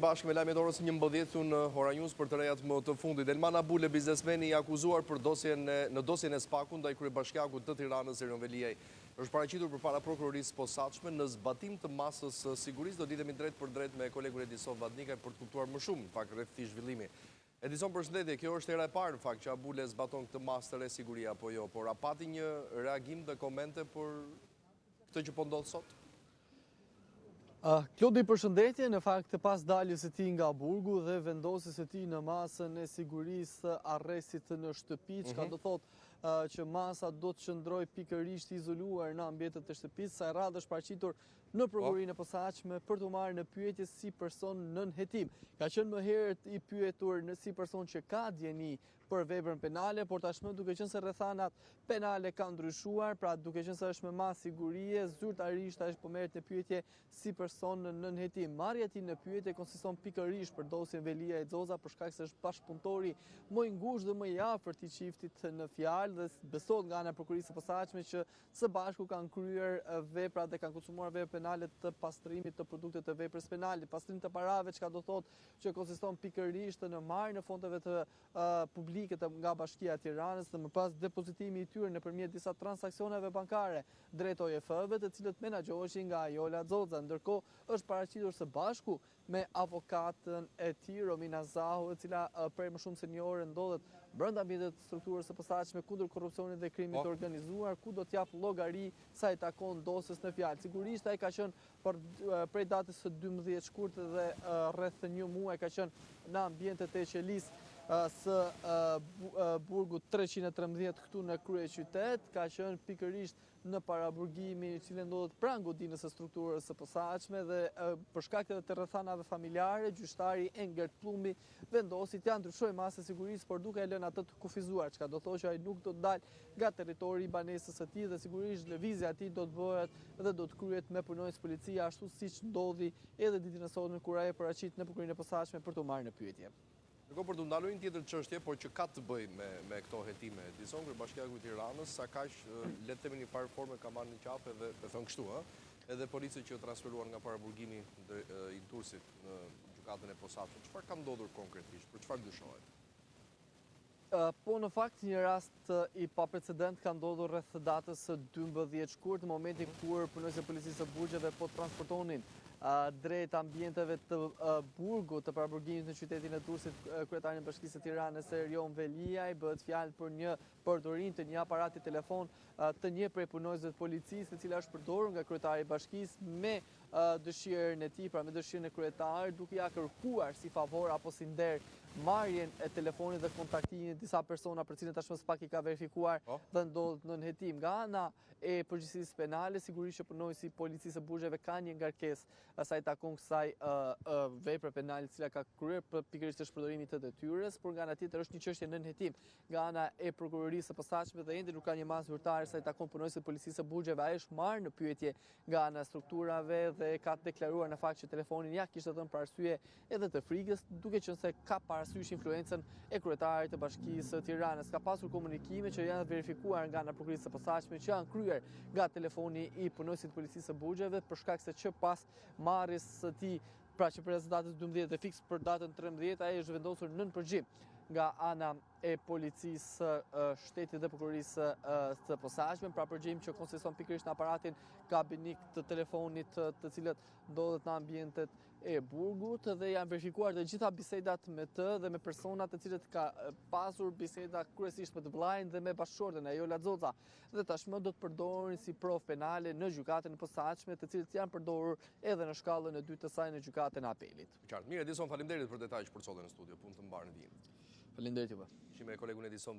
Bashkë me lajmet orës 11 në Hora News për të rejat më të fundit. Elman Abule, biznesmeni i akuzuar për në dosjen e SPAK-u ndaj kryebashkiakut të Tiranës Erion Veliaj, është paraqitur përpara prokurorisë posaçme në zbatim të masës sigurisë. Do lidhemi drejt për drejt me kolegun Edison Vadnikaj për të kuptuar më shumë në fakt rreth këtij zhvillimi. Edison, përshëndetje. Kjo është hera e parë në fakt që Abule zbaton këtë masë të re sigurie apo jo, por a pati një reagim dhe komente për këtë që po ndodh sot? Klodi, përshëndetje. Në fakt pas daljes së tij nga burgu dhe vendosjes së tij në masën e sigurisë arrestit në shtëpi, çka do thotë që masa do të qëndroj pikërisht izoluar në ambientet e shtëpisë. Sa e radhë është paraqitur në prokurorinë e posaçme për të marrë në pyetje si person nën hetim. Ka qenë më herët i pyetur në si person që ka dieni për veprën penale, por tashmë duke qenë se rrethanat penale kanë ndryshuar, pra duke qenë se është me masë sigurie, zyrtarisht tash po merret në pyetje si person nën hetim. Marrja e tij në pyetje konsiston pikërisht për dosjen Veliaj Xoza, për shkak se është bashkëpunëtori më i ngushtë dhe më i afërt i çiftit në fjalë, dhe besohet nga ana e prokurisë së posaçme që së bashku kanë kryer vepra dhe kanë konsumuar vepra penale të pastrimit të produkteve të veprës penale, pastrim të parave, çka do thotë që konsiston pikërisht në marrjen e fondeve të publike nga Bashkia e Tiranës dhe më pas depozitimi i tyre nëpërmjet disa transaksioneve bankare drejt OJF-ve, të cilët menaxhoheshin nga Ajola Xoza. Ndërkohë është paraqitur së bashku me avokatën e tij Romina Zahu, e cila për më shumë se një orë ndodhet brenda ambientit të strukturës së posaçme kundër korrupsionit dhe krimit të organizuar, ku do t'jap llogari sa i takon dosjes në fjalë. Sigurisht ai ka qenë prej datës së 12 shkurt dhe rreth një muaj ka qenë në ambientet e qelisë së burgut 313 këtu në kryeqytet, ka qenë pikërisht në paraburgimin i cili ndodhet pranë godinës së strukturës së posaçme dhe për shkak të rrethanave familjare, gjyqtari Engert Plumbi vendosi t'ia ndryshojë masën e sigurisë, por duke e lënë atë të kufizuar, çka do thotë që ai nuk do të dalë nga territori i banesës së tij dhe sigurisht lëvizja e tij do të bëhet dhe do të kryhet me punonjës policie, ashtu siç ndodhi edhe ditën e sotme kur ai paraqit në prokurinë e posaçme për të marrë në pyetje. Për të ndalur një tjetër çështje, por që ka të bëjë me këto hetime, Edison, kryebashkiaku i Tiranës, sa kaq le të themi në një forme ka marrë një qafë edhe e thon kështu, edhe policia që u transferuar nga paraburgimi i Durrësit në gjykatën e posaçme. Çfarë ka ndodhur konkretisht? Për çfarë dyshohet? Po në fakt një rast i paprecedent ka ndodhur rreth datës së 12 shkurt, në momentin kur punonjësit e policisë së Burgjeve po transportonin drejt ambienteve të burgut të paraburgimit në qytetin e Durrësit kryetarin e Bashkisë së Tiranës Erion Veliaj. Bëhet fjalë për një përdorim të një aparati telefon të një prej punonjësve të policisë, e cila është përdorur nga kryetari i bashkisë me dëshirën e tij, pra me dëshirën e kryetarit, duke ja kërkuar si favor apo si nder marrjen e telefonit dhe kontaktimin e disa persona për cilën tashmë SPAK i ka verifikuar dhe ndodhet në hetim. Nga ana e përgjegjësisë penale, sigurisht që punonjësi i policisë së Burgjeve ka një ngarkesë sa i takon kësaj vepre penale, e cila ka kryer pikërisht të shpërdorimit të detyrës, por nga ana tjetër është një çështje nën hetim nga ana e prokurorisë së posaçme dhe ende nuk ka një masë zyrtare sa i takon punonjësit e policisë së Burgjeve. Ai është marrë në pyetje nga ana e strukturave dhe ka deklaruar në fakt që telefonin ja kishte dhënë për arsye edhe të frikës, duke qenë se ka parasysh influencën e kryetarit të Bashkisë së Tiranës. Ka pasur komunikime që janë verifikuar nga ana e prokurisë së posaçme që janë kryer nga telefoni i punonjësit të policisë së Burgjeve, për shkak se që pas marrjes së tij, pra që për datën 12 dhe fiks për datën 13, ai është vendosur nën përgjigje nga ana e policisë shtetit dhe prokurorisë së posaçme, pra përgjigjem që konsiston pikërisht në aparatin kabinik të telefonit të cilët ndodhet në ambientet e burgut, dhe janë verifikuar të gjitha bisedat me të dhe me personat të cilët ka pasur biseda kryesisht me të vllajën dhe me bashkëshorten Ajola Xoza, dhe tashmë do të përdoren si provë penale në gjykatën e posaçme, të cilët janë përdorur edhe në shkallën e dytë të saj në gjykatën e apelit. Qartë. Mirë, Edison, faleminderit për detajt që përcove në studio. Punë të mbarë në vijim. Faleminderit juve. Ishim me kolegun Edison